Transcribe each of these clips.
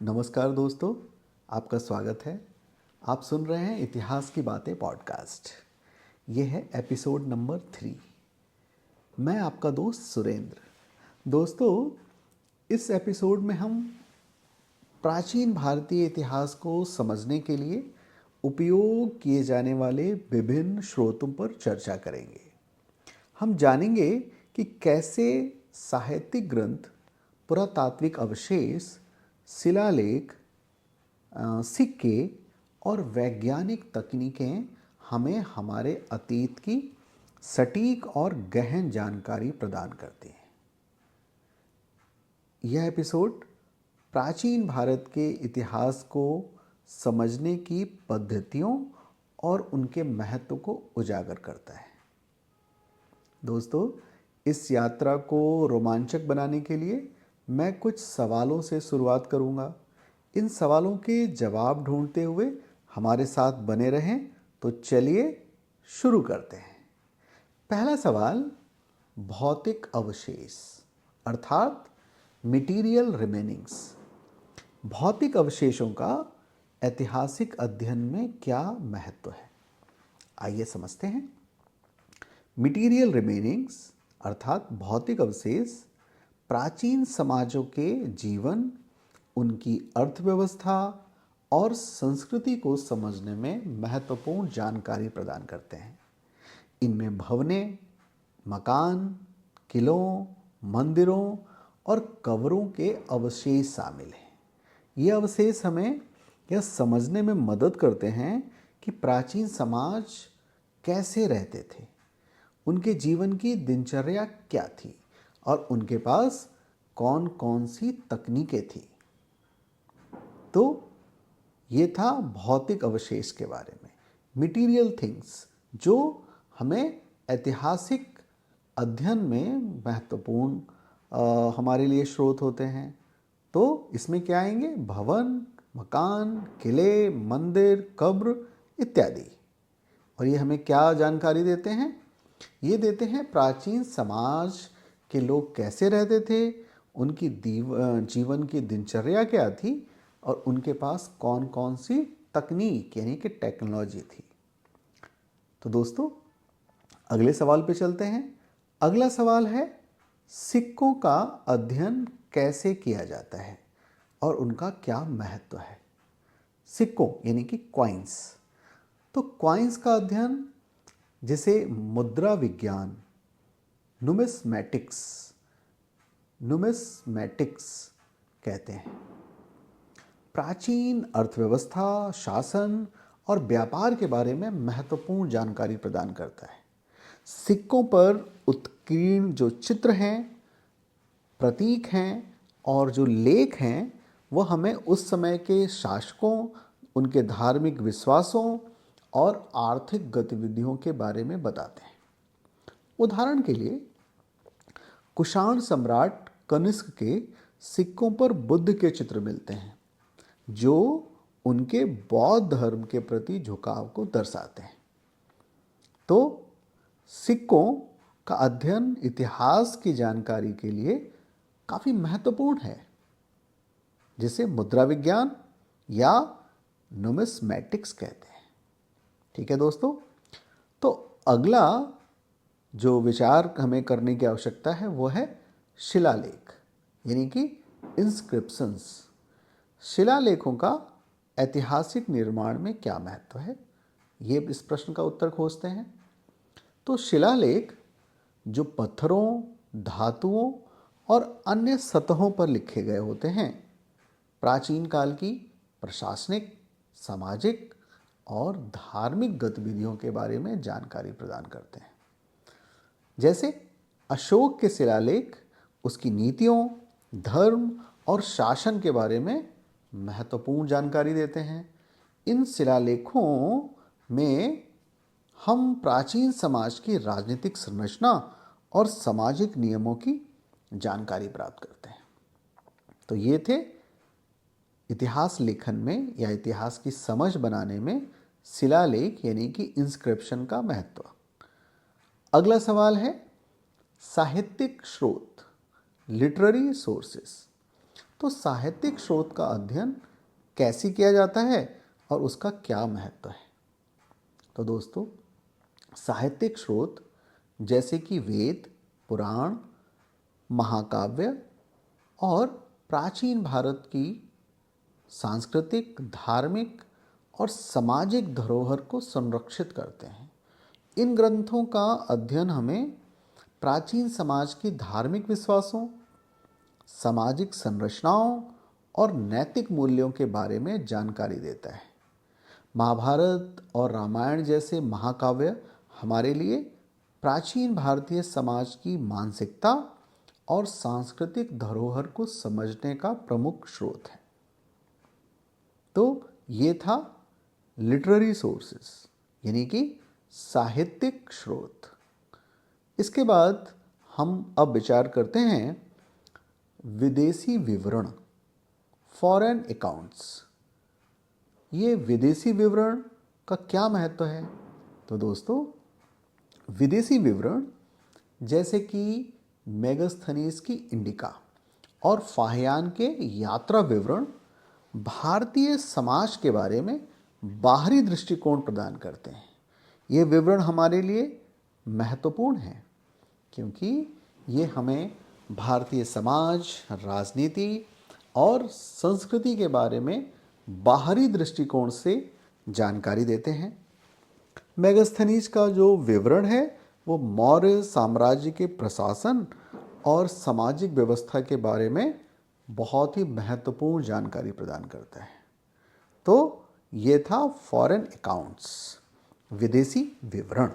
नमस्कार दोस्तों, आपका स्वागत है। आप सुन रहे हैं इतिहास की बातें पॉडकास्ट। ये है एपिसोड नंबर 3। मैं आपका दोस्त सुरेंद्र। दोस्तों, इस एपिसोड में हम प्राचीन भारतीय इतिहास को समझने के लिए उपयोग किए जाने वाले विभिन्न स्रोतों पर चर्चा करेंगे। हम जानेंगे कि कैसे साहित्यिक ग्रंथ, पुरातात्विक अवशेष, शिलालेख, सिक्के और वैज्ञानिक तकनीकें हमें हमारे अतीत की सटीक और गहन जानकारी प्रदान करती हैं। यह एपिसोड प्राचीन भारत के इतिहास को समझने की पद्धतियों और उनके महत्व को उजागर करता है। दोस्तों, इस यात्रा को रोमांचक बनाने के लिए मैं कुछ सवालों से शुरुआत करूंगा। इन सवालों के जवाब ढूंढते हुए हमारे साथ बने रहें। तो चलिए शुरू करते हैं। पहला सवाल, भौतिक अवशेष अर्थात मटीरियल रिमेनिंग्स। भौतिक अवशेषों का ऐतिहासिक अध्ययन में क्या महत्व है, आइए समझते हैं। मटीरियल रिमेनिंग्स अर्थात भौतिक अवशेष प्राचीन समाजों के जीवन, उनकी अर्थव्यवस्था और संस्कृति को समझने में महत्वपूर्ण जानकारी प्रदान करते हैं। इनमें भवनें, मकान, किलों, मंदिरों और कब्रों के अवशेष शामिल हैं। ये अवशेष हमें यह समझने में मदद करते हैं कि प्राचीन समाज कैसे रहते थे, उनके जीवन की दिनचर्या क्या थी और उनके पास कौन कौन सी तकनीकें थी। तो ये था भौतिक अवशेष के बारे में, मटीरियल थिंग्स, जो हमें ऐतिहासिक अध्ययन में महत्वपूर्ण हमारे लिए स्रोत होते हैं। तो इसमें क्या आएंगे? भवन, मकान, किले, मंदिर, कब्र इत्यादि। और ये हमें क्या जानकारी देते हैं? ये देते हैं प्राचीन समाज के लोग कैसे रहते थे, उनकी जीवन की दिनचर्या क्या थी और उनके पास कौन कौन सी तकनीक यानी कि टेक्नोलॉजी थी। तो दोस्तों, अगले सवाल पे चलते हैं। अगला सवाल है, सिक्कों का अध्ययन कैसे किया जाता है और उनका क्या महत्व है। सिक्कों यानी कि कॉइन्स। तो कॉइन्स का अध्ययन, जिसे मुद्रा विज्ञान, नुमिस्मैटिक्स कहते हैं, प्राचीन अर्थव्यवस्था, शासन और व्यापार के बारे में महत्वपूर्ण जानकारी प्रदान करता है। सिक्कों पर उत्कीर्ण जो चित्र हैं, प्रतीक हैं और जो लेख हैं, वह हमें उस समय के शासकों, उनके धार्मिक विश्वासों और आर्थिक गतिविधियों के बारे में बताते हैं। उदाहरण के लिए, कुषाण सम्राट कनिष्क के सिक्कों पर बुद्ध के चित्र मिलते हैं, जो उनके बौद्ध धर्म के प्रति झुकाव को दर्शाते हैं। तो सिक्कों का अध्ययन इतिहास की जानकारी के लिए काफ़ी महत्वपूर्ण है, जिसे मुद्रा विज्ञान या नुमिस्मैटिक्स कहते हैं। ठीक है दोस्तों, तो अगला जो विचार हमें करने की आवश्यकता है वो है शिलालेख यानी कि इंस्क्रिप्शंस। शिलालेखों का ऐतिहासिक निर्माण में क्या महत्व है, ये इस प्रश्न का उत्तर खोजते हैं। तो शिलालेख जो पत्थरों, धातुओं और अन्य सतहों पर लिखे गए होते हैं, प्राचीन काल की प्रशासनिक, सामाजिक और धार्मिक गतिविधियों के बारे में जानकारी प्रदान करते हैं। जैसे अशोक के शिलालेख उसकी नीतियों, धर्म और शासन के बारे में महत्वपूर्ण जानकारी देते हैं। इन शिलालेखों में हम प्राचीन समाज की राजनीतिक संरचना और सामाजिक नियमों की जानकारी प्राप्त करते हैं। तो ये थे इतिहास लेखन में या इतिहास की समझ बनाने में शिलालेख यानी कि इंस्क्रिप्शन का महत्व। अगला सवाल है, साहित्यिक स्रोत, लिटरेरी सोर्सेस। तो साहित्यिक स्रोत का अध्ययन कैसे किया जाता है और उसका क्या महत्व है? तो दोस्तों, साहित्यिक स्रोत जैसे कि वेद, पुराण, महाकाव्य और प्राचीन भारत की सांस्कृतिक, धार्मिक और सामाजिक धरोहर को संरक्षित करते हैं। इन ग्रंथों का अध्ययन हमें प्राचीन समाज की धार्मिक विश्वासों, सामाजिक संरचनाओं और नैतिक मूल्यों के बारे में जानकारी देता है। महाभारत और रामायण जैसे महाकाव्य हमारे लिए प्राचीन भारतीय समाज की मानसिकता और सांस्कृतिक धरोहर को समझने का प्रमुख स्रोत है। तो ये था लिटरेरी सोर्सेस, यानी कि साहित्यिक स्रोत। इसके बाद हम अब विचार करते हैं विदेशी विवरण, फॉरेन अकाउंट्स। ये विदेशी विवरण का क्या महत्व है? तो दोस्तों, विदेशी विवरण जैसे कि मेगास्थनीज की इंडिका और फाहियान के यात्रा विवरण भारतीय समाज के बारे में बाहरी दृष्टिकोण प्रदान करते हैं। ये विवरण हमारे लिए महत्वपूर्ण है क्योंकि ये हमें भारतीय समाज, राजनीति और संस्कृति के बारे में बाहरी दृष्टिकोण से जानकारी देते हैं। मेगास्थनीज का जो विवरण है वो मौर्य साम्राज्य के प्रशासन और सामाजिक व्यवस्था के बारे में बहुत ही महत्वपूर्ण जानकारी प्रदान करता है। तो ये था फॉरेन अकाउंट्स, विदेशी विवरण।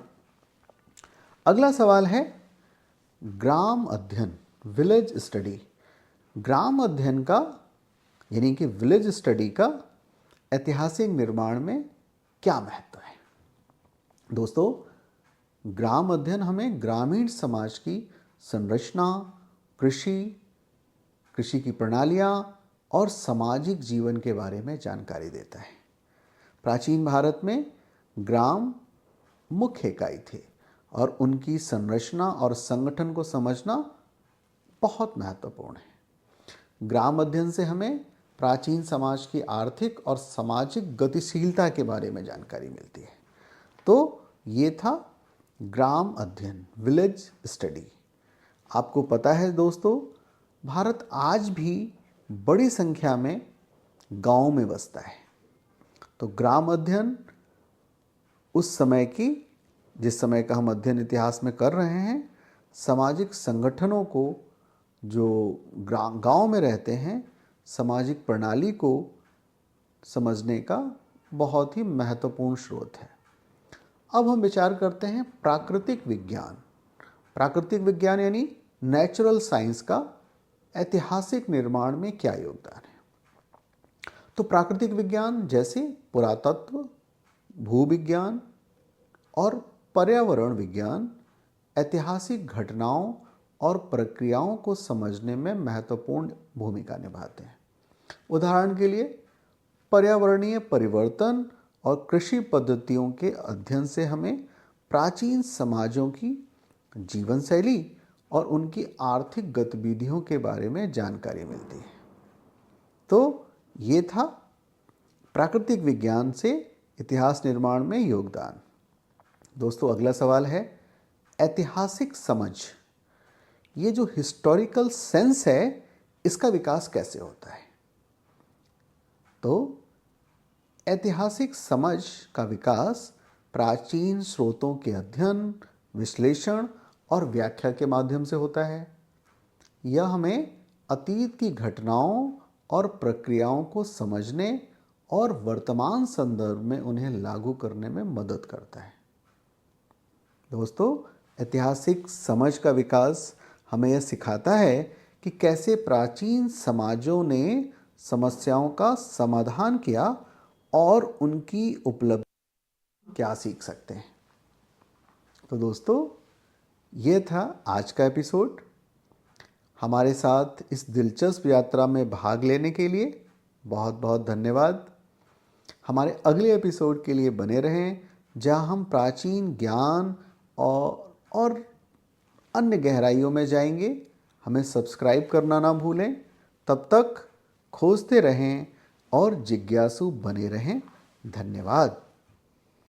अगला सवाल है ग्राम अध्ययन, विलेज स्टडी। ग्राम अध्ययन का यानी कि विलेज स्टडी का ऐतिहासिक निर्माण में क्या महत्व है? दोस्तों, ग्राम अध्ययन हमें ग्रामीण समाज की संरचना, कृषि की प्रणालियाँ और सामाजिक जीवन के बारे में जानकारी देता है। प्राचीन भारत में ग्राम मुख्य इकाई थे और उनकी संरचना और संगठन को समझना बहुत महत्वपूर्ण है। ग्राम अध्ययन से हमें प्राचीन समाज की आर्थिक और सामाजिक गतिशीलता के बारे में जानकारी मिलती है। तो ये था ग्राम अध्ययन, विलेज स्टडी। आपको पता है दोस्तों, भारत आज भी बड़ी संख्या में गांव में बसता है। तो ग्राम अध्ययन उस समय की, जिस समय का हम अध्ययन इतिहास में कर रहे हैं, सामाजिक संगठनों को, जो गांव में रहते हैं, सामाजिक प्रणाली को समझने का बहुत ही महत्वपूर्ण स्रोत है। अब हम विचार करते हैं प्राकृतिक विज्ञान। प्राकृतिक विज्ञान यानी नेचुरल साइंस का ऐतिहासिक निर्माण में क्या योगदान है? तो प्राकृतिक विज्ञान जैसे पुरातत्व, भूविज्ञान और पर्यावरण विज्ञान ऐतिहासिक घटनाओं और प्रक्रियाओं को समझने में महत्वपूर्ण भूमिका निभाते हैं। उदाहरण के लिए, पर्यावरणीय परिवर्तन और कृषि पद्धतियों के अध्ययन से हमें प्राचीन समाजों की जीवन शैली और उनकी आर्थिक गतिविधियों के बारे में जानकारी मिलती है। तो ये था प्राकृतिक विज्ञान से इतिहास निर्माण में योगदान। दोस्तों, अगला सवाल है ऐतिहासिक समझ। ये जो हिस्टोरिकल सेंस है, इसका विकास कैसे होता है? तो ऐतिहासिक समझ का विकास प्राचीन स्रोतों के अध्ययन, विश्लेषण और व्याख्या के माध्यम से होता है। यह हमें अतीत की घटनाओं और प्रक्रियाओं को समझने और वर्तमान संदर्भ में उन्हें लागू करने में मदद करता है। दोस्तों, ऐतिहासिक समझ का विकास हमें यह सिखाता है कि कैसे प्राचीन समाजों ने समस्याओं का समाधान किया और उनकी उपलब्धि क्या सीख सकते हैं। तो दोस्तों, ये था आज का एपिसोड। हमारे साथ इस दिलचस्प यात्रा में भाग लेने के लिए बहुत बहुत धन्यवाद। हमारे अगले एपिसोड के लिए बने रहें, जहां हम प्राचीन ज्ञान और अन्य गहराइयों में जाएंगे। हमें सब्सक्राइब करना ना भूलें। तब तक खोजते रहें और जिज्ञासु बने रहें। धन्यवाद।